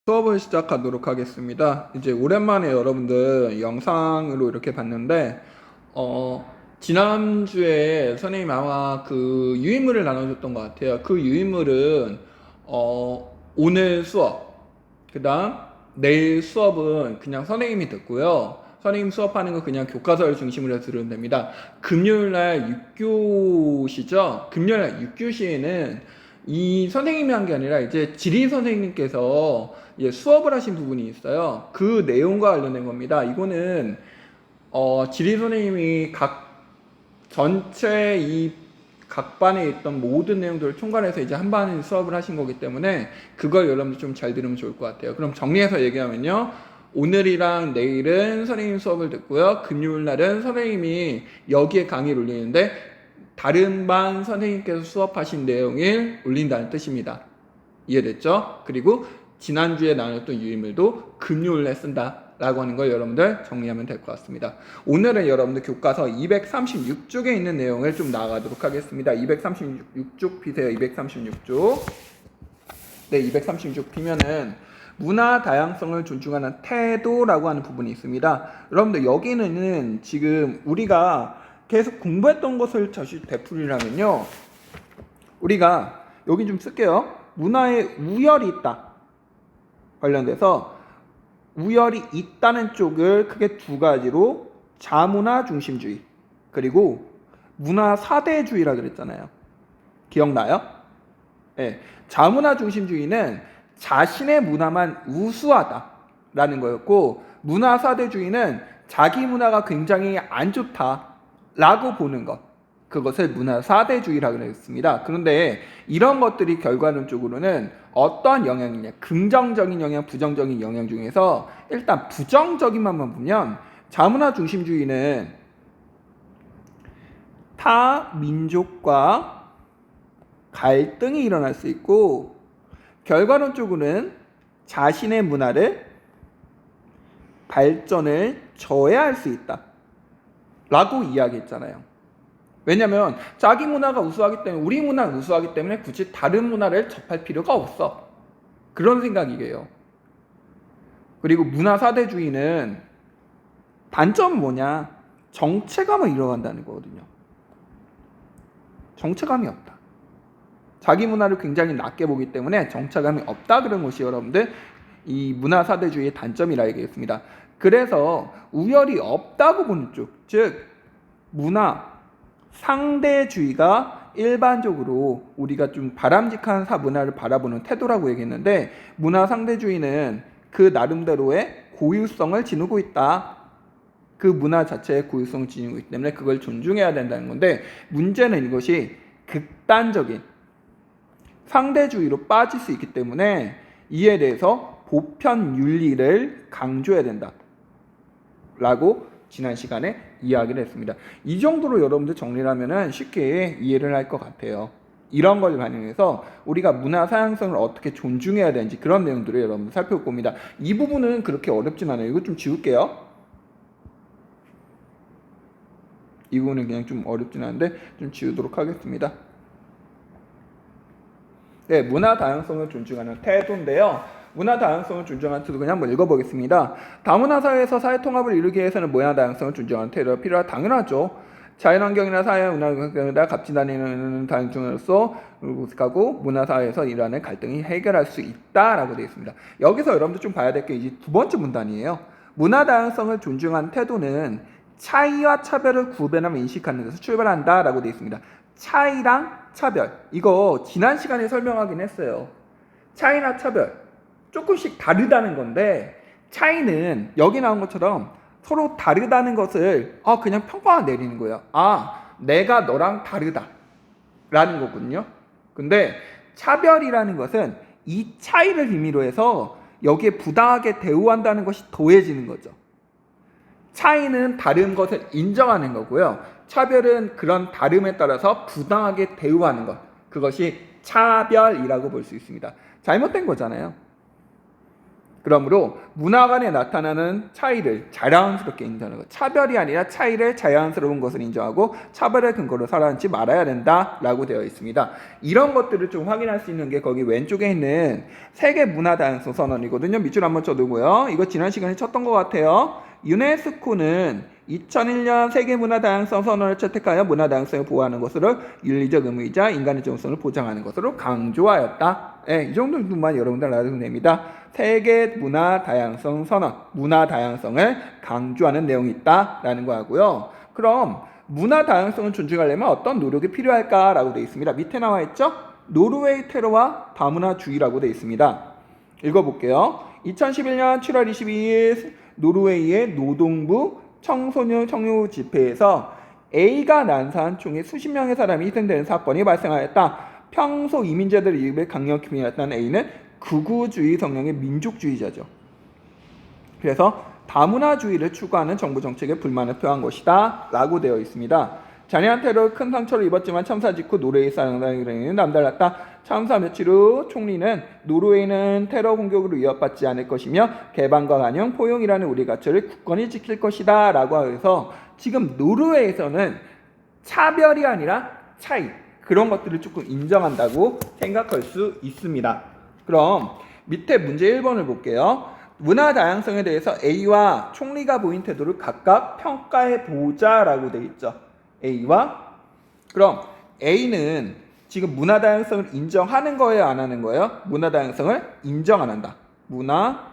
수업을 시작하도록 하겠습니다. 이제 오랜만에 여러분들 영상으로 이렇게 봤는데, 지난주에 선생님이 아마 그 유인물을 나눠줬던 것 같아요. 그 유인물은, 오늘 수업, 그 다음 내일 수업은 그냥 선생님이 듣고요. 선생님 수업하는 거 그냥 교과서를 중심으로 해서 들으면 됩니다. 금요일날 6교시죠? 금요일날 6교시에는 이 선생님이 한 게 아니라 이제 지리 선생님께서 수업을 하신 부분이 있어요. 그 내용과 관련된 겁니다. 이거는 지리 선생님이 전체 이 각 반에 있던 모든 내용들을 총괄해서 이제 한 반에 수업을 하신 거기 때문에 그걸 여러분들 좀 잘 들으면 좋을 것 같아요. 그럼 정리해서 얘기하면요. 오늘이랑 내일은 선생님 수업을 듣고요. 금요일 날은 선생님이 여기에 강의를 올리는데 다른 반 선생님께서 수업하신 내용을 올린다는 뜻입니다. 이해됐죠? 그리고 지난주에 나눴던 유인물도 금요일에 쓴다 라고 하는 걸 여러분들 정리하면 될 것 같습니다. 오늘은 여러분들 교과서 236쪽에 있는 내용을 좀 나가도록 하겠습니다. 236쪽 비세요. 236쪽. 네, 236쪽 비면은 문화 다양성을 존중하는 태도라고 하는 부분이 있습니다. 여러분들 여기는 지금 우리가 계속 공부했던 것을 다시 되풀이라면요. 우리가 여기 좀 쓸게요. 문화에 우열이 있다. 관련돼서 우열이 있다는 쪽을 크게 두 가지로 자문화 중심주의 그리고 문화 사대주의라 그랬잖아요. 기억나요? 네. 자문화 중심주의는 자신의 문화만 우수하다라는 거였고 문화 사대주의는 자기 문화가 굉장히 안 좋다라고 보는 것. 그것을 문화 사대주의라고 했습니다. 그런데 이런 것들이 결과론적으로는 어떤 영향이냐, 긍정적인 영향, 부정적인 영향 중에서 일단 부정적인만 보면 자문화 중심주의는 타 민족과 갈등이 일어날 수 있고 결과론적으로는 자신의 문화를 발전을 저해할 수 있다 라고 이야기했잖아요. 왜냐면 자기 문화가 우수하기 때문에 우리 문화가 우수하기 때문에 굳이 다른 문화를 접할 필요가 없어. 그런 생각이에요. 그리고 문화 사대주의는 단점은 뭐냐? 정체감을 잃어간다는 거거든요. 정체감이 없다. 자기 문화를 굉장히 낮게 보기 때문에 정체감이 없다 그런 것이 여러분들 이 문화 사대주의의 단점이라 얘기했습니다. 그래서 우열이 없다고 보는 쪽, 즉 문화 상대주의가 일반적으로 우리가 좀 바람직한 문화를 바라보는 태도라고 얘기했는데 문화 상대주의는 그 나름대로의 고유성을 지니고 있다. 그 문화 자체의 고유성을 지니고 있기 때문에 그걸 존중해야 된다는 건데 문제는 이것이 극단적인 상대주의로 빠질 수 있기 때문에 이에 대해서 보편 윤리를 강조해야 된다. 라고 지난 시간에 이야기를 했습니다. 이 정도로 여러분들 정리를 하면 쉽게 이해를 할 것 같아요. 이런 걸 반영해서 우리가 문화 사양성을 어떻게 존중해야 되는지 그런 내용들을 여러분들 살펴볼 겁니다. 이 부분은 그렇게 어렵진 않아요. 이거 좀 지울게요. 이 부분은 그냥 좀 어렵진 않은데 좀 지우도록 하겠습니다. 네, 문화 다양성을 존중하는 태도인데요. 문화 다양성을 존중하는 태도 그냥 한번 읽어보겠습니다. 다문화 사회에서 사회 통합을 이루기 위해서는 문화 다양성을 존중하는 태도가 필요하다. 당연하죠. 자연환경이나 사회 문화가 값지다는 다양성으로서 하고 문화 사회에서 일어나는 갈등이 해결할 수 있다라고 되어 있습니다. 여기서 여러분들 좀 봐야 될 게 이제 두 번째 문단이에요. 문화 다양성을 존중하는 태도는 차이와 차별을 구별하며 인식하는 데서 출발한다라고 되어 있습니다. 차이랑 차별 이거 지난 시간에 설명하긴 했어요. 차이나 차별 조금씩 다르다는 건데 차이는 여기 나온 것처럼 서로 다르다는 것을 그냥 평가가 내리는 거예요. 내가 너랑 다르다 라는 거거든요. 근데 차별이라는 것은 이 차이를 의미로 해서 여기에 부당하게 대우한다는 것이 더해지는 거죠. 차이는 다른 것을 인정하는 거고요. 차별은 그런 다름에 따라서 부당하게 대우하는 것. 그것이 차별이라고 볼 수 있습니다. 잘못된 거잖아요. 그러므로 문화 간에 나타나는 차이를 자연스럽게 인정하는 것. 차별이 아니라 차이를 자연스러운 것을 인정하고 차별의 근거로 살아남지 말아야 된다라고 되어 있습니다. 이런 것들을 좀 확인할 수 있는 게 거기 왼쪽에 있는 세계 문화 다양성 선언이거든요. 밑줄 한번 쳐두고요. 이거 지난 시간에 쳤던 것 같아요. 유네스코는 2001년 세계문화다양성 선언을 채택하여 문화다양성을 보호하는 것으로 윤리적 의무이자 인간의 정성을 보장하는 것으로 강조하였다. 이 정도만 여러분들 알아두면 됩니다. 세계문화다양성 선언, 문화다양성을 강조하는 내용이 있다라는 거 하고요. 그럼 문화다양성을 존중하려면 어떤 노력이 필요할까라고 되어 있습니다. 밑에 나와 있죠? 노르웨이 테러와 다문화주의라고 되어 있습니다. 읽어볼게요. 2011년 7월 22일 노르웨이의 노동부 청소년 청유 집회에서 A가 난사한 총에 수십 명의 사람이 희생되는 사건이 발생하였다. 평소 이민자들의 이익을 강력히 비난했던 A는 극우주의 성향의 민족주의자죠. 그래서 다문화주의를 추구하는 정부 정책에 불만을 표한 것이다 라고 되어 있습니다. 잔인한 테러로 큰 상처를 입었지만 참사 직후 노르웨이 사람들에게는 남달랐다. 참사 며칠 후 총리는 노르웨이는 테러 공격으로 위협받지 않을 것이며 개방과 관용, 포용이라는 우리 가치를 굳건히 지킬 것이다 라고 해서 지금 노르웨이에서는 차별이 아니라 차이, 그런 것들을 조금 인정한다고 생각할 수 있습니다. 그럼 밑에 문제 1번을 볼게요. 문화 다양성에 대해서 A와 총리가 보인 태도를 각각 평가해 보자라고 되어 있죠. A와 그럼 A는 지금 문화 다양성을 인정하는 거예요, 안 하는 거예요? 문화 다양성을 인정 안 한다. 문화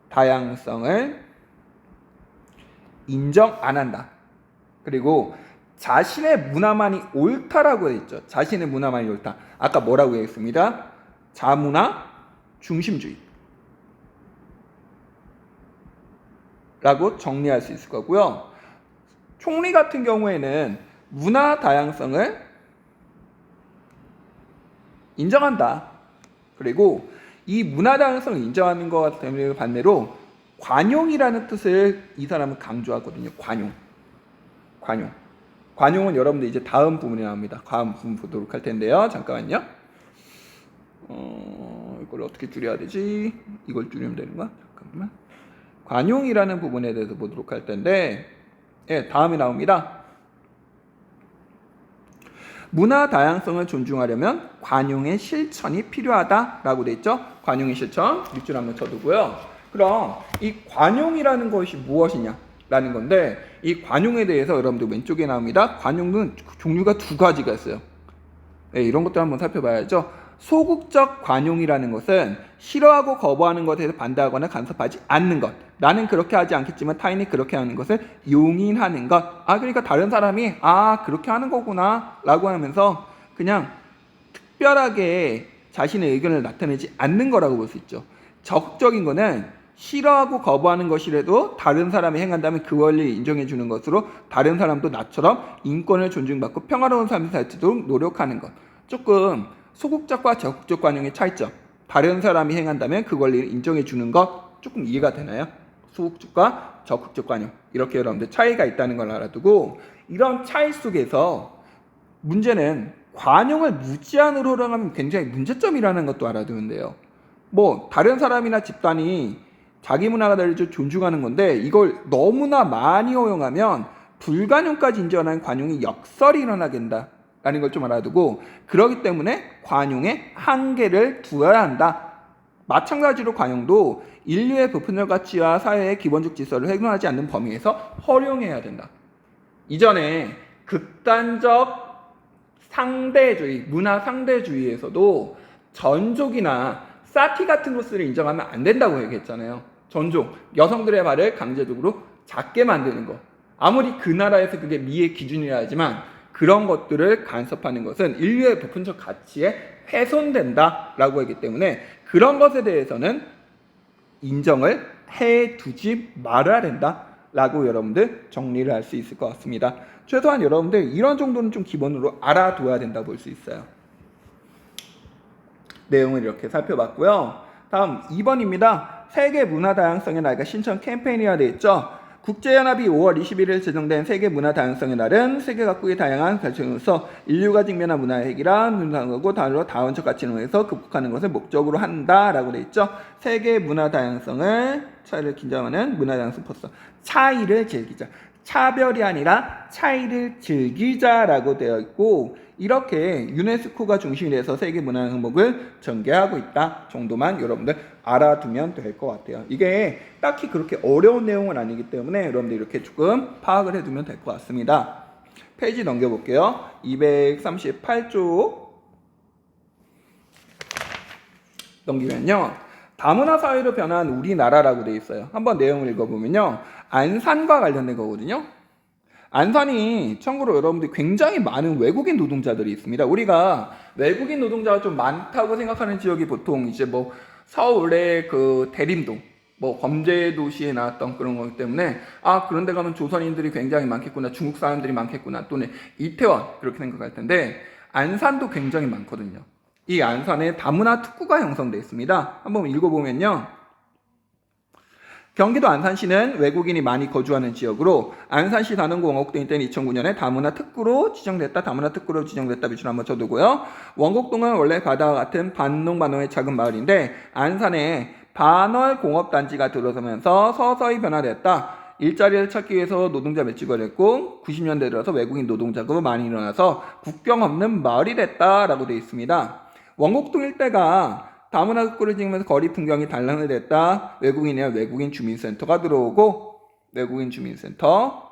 다양성을 인정 안 한다. 그리고 자신의 문화만이 옳다라고 되어 있죠. 자신의 문화만이 옳다. 아까 뭐라고 했습니다? 자문화 중심주의 라고 정리할 수 있을 거고요. 총리 같은 경우에는 문화 다양성을 인정한다. 그리고 이 문화 다양성을 인정하는 것 때문에 반대로 관용이라는 뜻을 이 사람은 강조하거든요. 관용은 여러분들 이제 다음 부분에 나옵니다. 다음 부분 보도록 할 텐데요. 잠깐만요. 이걸 어떻게 줄여야 되지? 이걸 줄이면 되는 거야? 잠깐만. 관용이라는 부분에 대해서 보도록 할 텐데, 다음에 나옵니다. 문화 다양성을 존중하려면 관용의 실천이 필요하다라고 돼 있죠. 관용의 실천 밑줄 한번 쳐두고요. 그럼 이 관용이라는 것이 무엇이냐라는 건데, 이 관용에 대해서 여러분들 왼쪽에 나옵니다. 관용은 종류가 두 가지가 있어요. 이런 것도 한번 살펴봐야죠. 소극적 관용이라는 것은 싫어하고 거부하는 것에 대해서 반대하거나 간섭하지 않는 것. 나는 그렇게 하지 않겠지만 타인이 그렇게 하는 것을 용인하는 것. 그러니까 다른 사람이 그렇게 하는 거구나 라고 하면서 그냥 특별하게 자신의 의견을 나타내지 않는 거라고 볼 수 있죠. 적극적인 거는 싫어하고 거부하는 것이라도 다른 사람이 행한다면 그 원리를 인정해 주는 것으로 다른 사람도 나처럼 인권을 존중받고 평화로운 삶을 살 수 있도록 노력하는 것. 조금 소극적과 적극적 관용의 차이점. 다른 사람이 행한다면 그 권리를 인정해 주는 것 조금 이해가 되나요? 소극적과 적극적 관용. 이렇게 여러분들 차이가 있다는 걸 알아두고 이런 차이 속에서 문제는 관용을 무제한으로 허용하면 굉장히 문제점이라는 것도 알아두면 돼요. 다른 사람이나 집단이 자기 문화가 다르죠. 존중하는 건데 이걸 너무나 많이 허용하면 불관용까지 인정하는 관용이 역설이 일어나게 된다. 라는 걸 좀 알아두고 그렇기 때문에 관용에 한계를 두어야 한다. 마찬가지로 관용도 인류의 보편적 가치와 사회의 기본적 질서를 훼손하지 않는 범위에서 허용해야 된다. 이전에 극단적 상대주의, 문화 상대주의에서도 전족이나 사티 같은 것을 인정하면 안 된다고 얘기했잖아요. 전족, 여성들의 발을 강제적으로 작게 만드는 것. 아무리 그 나라에서 그게 미의 기준이라 하지만 그런 것들을 간섭하는 것은 인류의 보편적 가치에 훼손된다라고 했기 때문에 그런 것에 대해서는 인정을 해두지 말아야 된다라고 여러분들 정리를 할 수 있을 것 같습니다. 최소한 여러분들 이런 정도는 좀 기본으로 알아둬야 된다고 볼 수 있어요. 내용을 이렇게 살펴봤고요. 다음 2번입니다. 세계 문화 다양성의 날과 신청 캠페인이라 되어 있죠. 국제연합이 5월 21일 제정된 세계 문화 다양성의 날은 세계 각국의 다양한 가치로서 인류가 직면한 문화의 핵이란 분산하고 다른 다원적 가치를 통해서 극복하는 것을 목적으로 한다라고 돼 있죠. 세계 문화 다양성을 차이를 긴장하는 문화 다양성 포스터. 차이를 즐기자. 차별이 아니라 차이를 즐기자라고 되어 있고 이렇게 유네스코가 중심이 돼서 세계 문화 항목을 전개하고 있다 정도만 여러분들 알아두면 될 것 같아요. 이게 딱히 그렇게 어려운 내용은 아니기 때문에 여러분들 이렇게 조금 파악을 해두면 될 것 같습니다. 페이지 넘겨볼게요. 238쪽 넘기면요. 다문화 사회로 변한 우리나라라고 되어 있어요. 한번 내용을 읽어보면요. 안산과 관련된 거거든요. 안산이 참고로 여러분들 굉장히 많은 외국인 노동자들이 있습니다. 우리가 외국인 노동자가 좀 많다고 생각하는 지역이 보통 이제 뭐 서울의 그 대림동, 뭐 범죄 도시에 나왔던 그런 거기 때문에 아 그런 데 가면 조선인들이 굉장히 많겠구나, 중국 사람들이 많겠구나, 또는 이태원 그렇게 생각할 텐데 안산도 굉장히 많거든요. 이 안산에 다문화 특구가 형성되어 있습니다. 한번 읽어보면요. 경기도 안산시는 외국인이 많이 거주하는 지역으로 안산시 단원고 원곡동이 된 2009년에 다문화 특구로 지정됐다. 밑줄 한번 쳐두고요. 원곡동은 원래 바다와 같은 반농반호의 작은 마을인데 안산에 반월공업단지가 들어서면서 서서히 변화됐다. 일자리를 찾기 위해서 노동자 매출을 했고 90년대 들어서 외국인 노동자가 많이 일어나서 국경 없는 마을이 됐다라고 되어 있습니다. 원곡동 일대가 다문화 특구를 지으면서 거리 풍경이 단란을 됐다. 외국인이나 외국인 주민센터가 들어오고 외국인 주민센터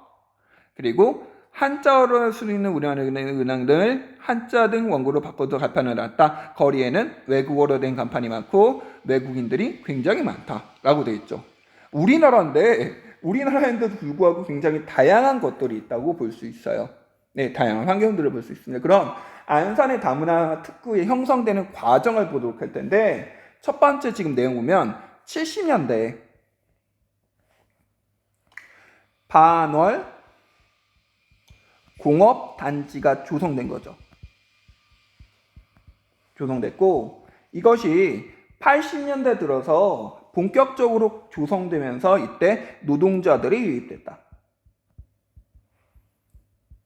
그리고 한자어로 쓰이는 은행들 한자 등 원고로 바꿔서 간판을 놨다. 거리에는 외국어로 된 간판이 많고 외국인들이 굉장히 많다라고 되어 있죠. 우리나라인데도 불구하고 굉장히 다양한 것들이 있다고 볼 수 있어요. 네, 다양한 환경들을 볼 수 있습니다. 그럼 안산의 다문화 특구에 형성되는 과정을 보도록 할 텐데 첫 번째 지금 내용 보면 70년대에 반월 공업단지가 조성된 거죠. 조성됐고 이것이 80년대 들어서 본격적으로 조성되면서 이때 노동자들이 유입됐다.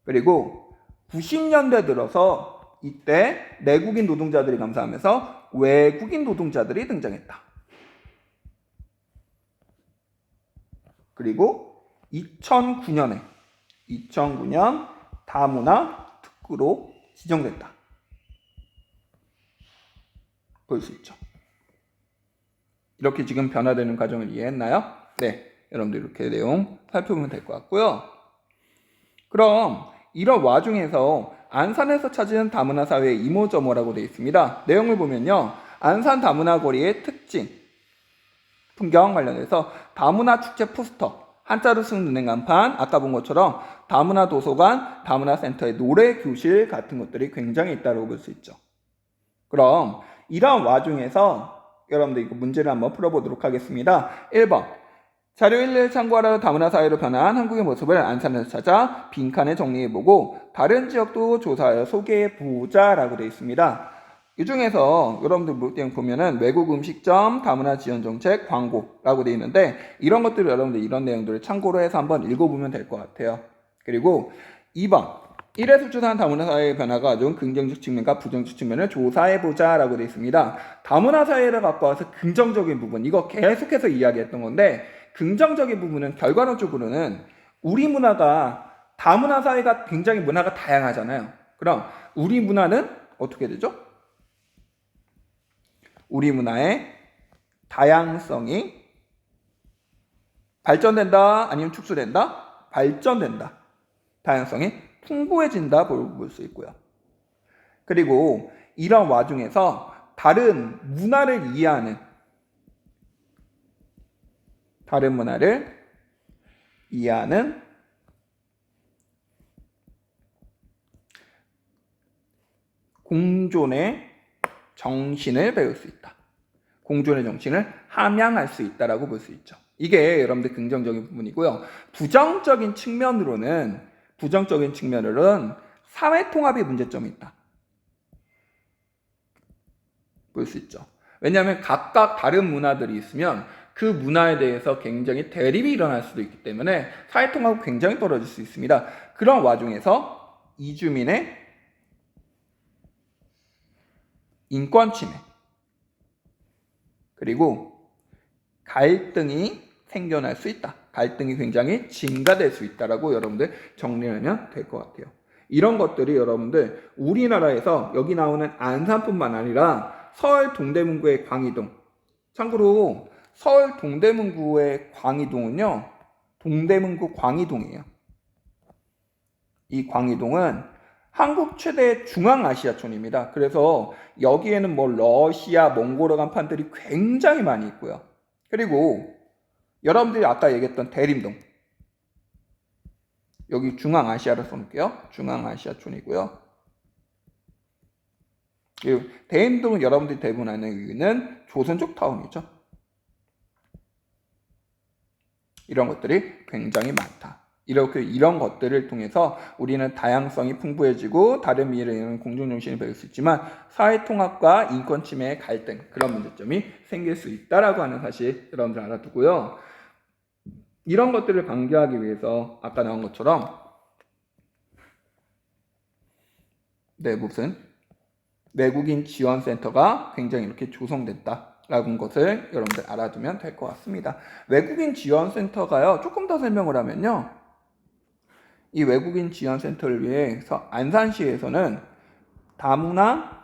그리고 90년대 들어서 이때 내국인 노동자들이 감사하면서 외국인 노동자들이 등장했다. 그리고 2009년 다문화 특구로 지정됐다. 볼 수 있죠. 이렇게 지금 변화되는 과정을 이해했나요? 네, 여러분들 이렇게 내용 살펴보면 될 것 같고요. 그럼 이런 와중에서 안산에서 찾은 다문화 사회의 이모저모라고 되어 있습니다. 내용을 보면요. 안산 다문화 거리의 특징, 풍경 관련해서 다문화 축제 포스터, 한자로 쓴 은행 간판, 아까 본 것처럼 다문화 도서관, 다문화 센터의 노래 교실 같은 것들이 굉장히 있다고 볼 수 있죠. 그럼 이런 와중에서 여러분들 이거 문제를 한번 풀어보도록 하겠습니다. 1번 자료 1을 참고하라. 다문화 사회로 변한 한국의 모습을 안산에서 찾아 빈칸에 정리해보고 다른 지역도 조사하여 소개해보자 라고 되어 있습니다. 이 중에서 여러분들 보면은 외국 음식점, 다문화 지원 정책, 광고라고 되어 있는데 이런 것들을 여러분들 이런 내용들을 참고로 해서 한번 읽어보면 될 것 같아요. 그리고 2번 1에서 조사한 다문화 사회의 변화가 가져온 긍정적 측면과 부정적 측면을 조사해보자 라고 되어 있습니다. 다문화 사회를 갖고 와서 긍정적인 부분, 이거 계속해서 이야기했던 건데 긍정적인 부분은 결과론적으로는 우리 문화가 다문화 사회가 굉장히 문화가 다양하잖아요. 그럼 우리 문화는 어떻게 되죠? 우리 문화의 다양성이 발전된다 아니면 축소된다? 발전된다. 다양성이 풍부해진다 볼 수 있고요. 그리고 이런 와중에서 다른 문화를 이해하는 공존의 정신을 배울 수 있다. 공존의 정신을 함양할 수 있다라고 볼 수 있죠. 이게 여러분들 긍정적인 부분이고요. 부정적인 측면으로는 사회 통합의 문제점이 있다. 볼 수 있죠. 왜냐하면 각각 다른 문화들이 있으면 그 문화에 대해서 굉장히 대립이 일어날 수도 있기 때문에 사회통합이 굉장히 떨어질 수 있습니다. 그런 와중에서 이주민의 인권 침해 그리고 갈등이 생겨날 수 있다. 갈등이 굉장히 증가될 수 있다라고 여러분들 정리하면 될 것 같아요. 이런 것들이 여러분들 우리나라에서 여기 나오는 안산뿐만 아니라 서울 동대문구의 광희동, 참고로 서울 동대문구의 광희동은요, 동대문구 광희동이에요. 이 광희동은 한국 최대 중앙아시아촌입니다. 그래서 여기에는 뭐 러시아, 몽골어 간판들이 굉장히 많이 있고요. 그리고 여러분들이 아까 얘기했던 대림동, 여기 중앙아시아로 써놓을게요. 중앙아시아촌이고요. 그리고 대림동은 여러분들이 대부분 아는 이유는 조선족 타운이죠. 이런 것들이 굉장히 많다. 이런 것들을 통해서 우리는 다양성이 풍부해지고 다른 미래에는 공존정신을 배울 수 있지만 사회통합과 인권침해의 갈등, 그런 문제점이 생길 수 있다라고 하는 사실 여러분들 알아두고요. 이런 것들을 방지하기 위해서 아까 나온 것처럼 무슨 외국인 지원센터가 굉장히 이렇게 조성됐다라는 것을 여러분들 알아두면 될 것 같습니다. 외국인 지원센터가요, 조금 더 설명을 하면요, 이 외국인 지원센터를 위해서 안산시에서는 다문화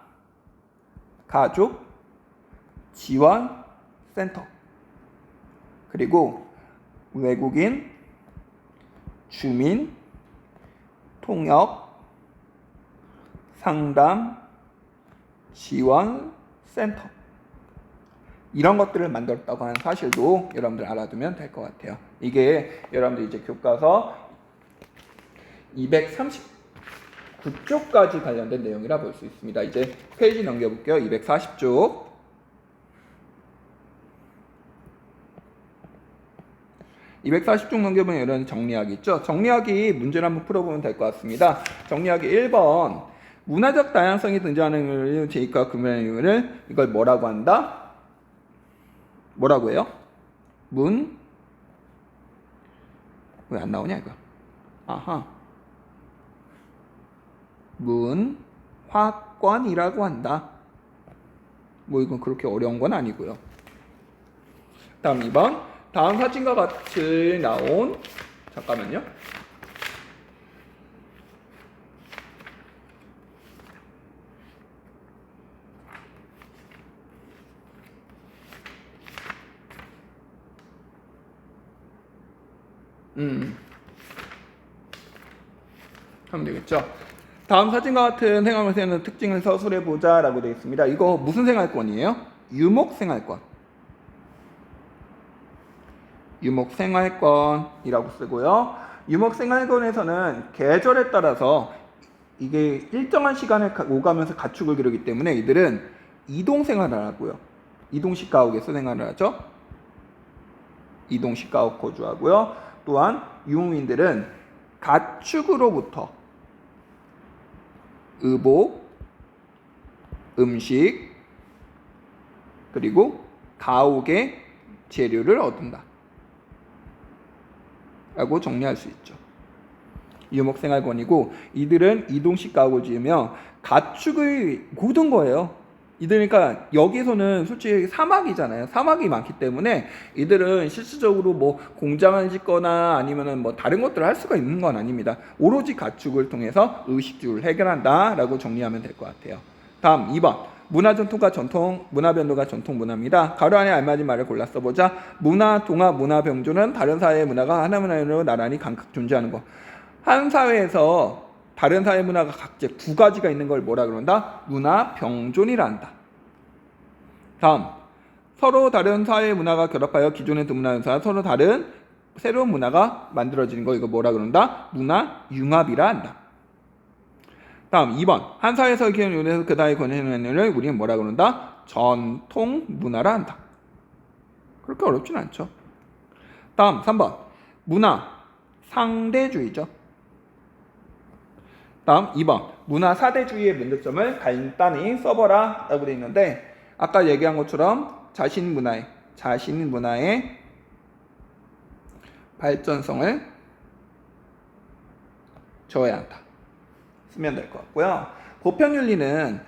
가족 지원센터 그리고 외국인 주민 통역 상담 지원센터, 이런 것들을 만들었다고 하는 사실도 여러분들 알아두면 될 것 같아요. 이게 여러분들 이제 교과서 239쪽까지 관련된 내용이라 볼 수 있습니다. 이제 페이지 넘겨볼게요. 240쪽. 240쪽 넘겨보면 이런 정리하기 있죠. 정리하기 문제를 한번 풀어보면 될 것 같습니다. 정리하기 1번. 문화적 다양성이 등장하는 제2과 금연의 이유를 이걸 뭐라고 한다? 뭐라고 해요? 왜 안 나오냐 이거? 아하. 문화권이라고 한다. 뭐 이건 그렇게 어려운 건 아니고요. 다음 2번. 다음 사진과 같이 나온, 잠깐만요. 하면 되겠죠. 다음 사진과 같은 생활권의 특징을 서술해보자 라고 되어 있습니다. 이거 무슨 생활권이에요? 유목생활권. 유목생활권이라고 쓰고요. 유목생활권에서는 계절에 따라서 이게 일정한 시간을 오가면서 가축을 기르기 때문에 이들은 이동생활을 하고요. 이동식 가옥에서 생활을 하죠. 이동식 가옥 거주하고요. 또한 유목민들은 가축으로부터 의복, 음식, 그리고 가옥의 재료를 얻는다 라고 정리할 수 있죠. 유목생활권이고 이들은 이동식 가옥을 지으며 가축을 고든 거예요. 이들니까 여기서는 솔직히 사막이잖아요. 사막이 많기 때문에 이들은 실질적으로 뭐 공장을 짓거나 아니면은 뭐 다른 것들을 할 수가 있는 건 아닙니다. 오로지 가축을 통해서 의식주를 해결한다라고 정리하면 될 것 같아요. 다음 2번. 문화 전통과 전통, 문화 변도가 전통 문화입니다. 가로 안에 알맞은 말을 골라 써보자. 문화, 동화, 문화 병조는 다른 사회의 문화가 하나 문화로 나란히 각각 존재하는 것. 한 사회에서 다른 사회 문화가 각자 두 가지가 있는 걸 뭐라 그런다? 문화 병존이라 한다. 다음, 서로 다른 사회 문화가 결합하여 기존의 두 문화 연사와 서로 다른 새로운 문화가 만들어지는 거, 이거 뭐라 그런다? 문화 융합이라 한다. 다음 2번. 한 사회에서 기존에서 그 사회의 권위를 우리는 뭐라 그런다? 전통 문화라 한다. 그렇게 어렵진 않죠. 다음 3번. 문화 상대주의죠. 다음 2번. 문화 사대주의의 문제점을 간단히 써보라 라고 되어 있는데 아까 얘기한 것처럼 자신 문화에 자신 문화의 발전성을 줘야 한다. 쓰면 될 것 같고요. 보편윤리는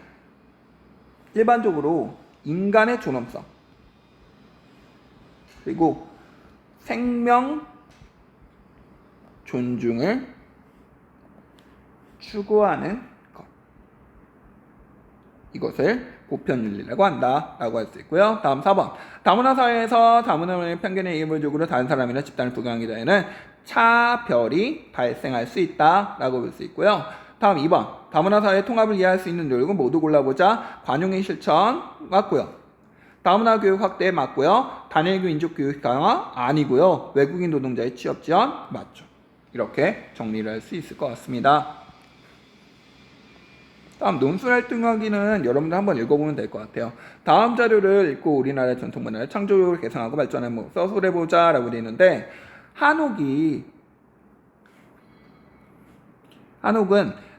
일반적으로 인간의 존엄성 그리고 생명 존중을 추구하는 것. 이것을 보편윤리라고 한다라고 할 수 있고요. 다음 4번. 다문화 사회에서 다문화의 편견에 의무적으로 다른 사람이나 집단을 부정하기 전에는 차별이 발생할 수 있다라고 볼 수 있고요. 다음 2번. 다문화 사회의 통합을 이해할 수 있는 노력은 모두 골라보자. 관용의 실천 맞고요. 다문화 교육 확대에 맞고요. 단일교 인족 교육 강화 아니고요. 외국인 노동자의 취업 지원 맞죠. 이렇게 정리를 할 수 있을 것 같습니다. 다음 논술활동하기는 여러분들 한번 읽어보면 될 것 같아요. 다음 자료를 읽고 우리나라의 전통문화를 창조적으로 개성하고 발전하는 모습 서술해보자 라고 되어 있는데 한옥은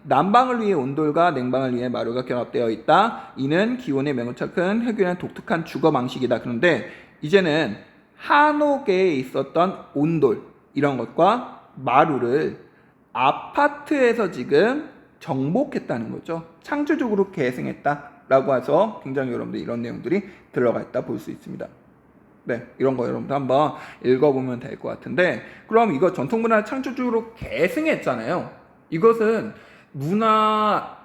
난방을 위해 온돌과 냉방을 위해 마루가 결합되어 있다. 이는 기온의 명확한 해결한 독특한 주거 방식이다. 그런데 이제는 한옥에 있었던 온돌 이런 것과 마루를 아파트에서 지금 정복했다는 거죠. 창조적으로 계승했다라고 해서 굉장히 여러분들 이런 내용들이 들어가 있다 볼 수 있습니다. 네, 이런 거 여러분들 한번 읽어보면 될 것 같은데 그럼 이거 전통문화를 창조적으로 계승했잖아요. 이것은 문화적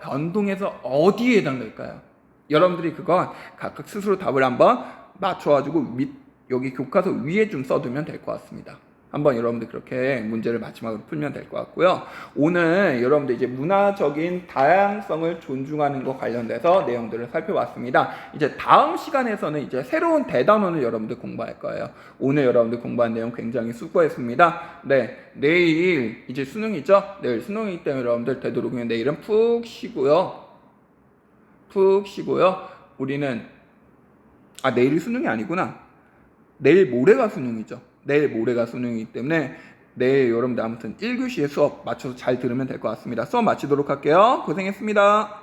변동에서 어디에 해당될까요? 여러분들이 그건 각각 스스로 답을 한번 맞춰가지고 여기 교과서 위에 좀 써두면 될 것 같습니다. 한번 여러분들 그렇게 문제를 마지막으로 풀면 될 것 같고요. 오늘 여러분들 이제 문화적인 다양성을 존중하는 것 관련돼서 내용들을 살펴봤습니다. 이제 다음 시간에서는 이제 새로운 대단원을 여러분들 공부할 거예요. 오늘 여러분들 공부한 내용 굉장히 수고했습니다. 네, 내일 이제 수능이죠? 내일 수능이기 때문에 여러분들 되도록이면 내일은 푹 쉬고요. 우리는 내일이 수능이 아니구나. 내일 모레가 수능이죠. 내일 모레가 수능이기 때문에 내일 여러분들 아무튼 1교시에 수업 맞춰서 잘 들으면 될 것 같습니다. 수업 마치도록 할게요. 고생했습니다.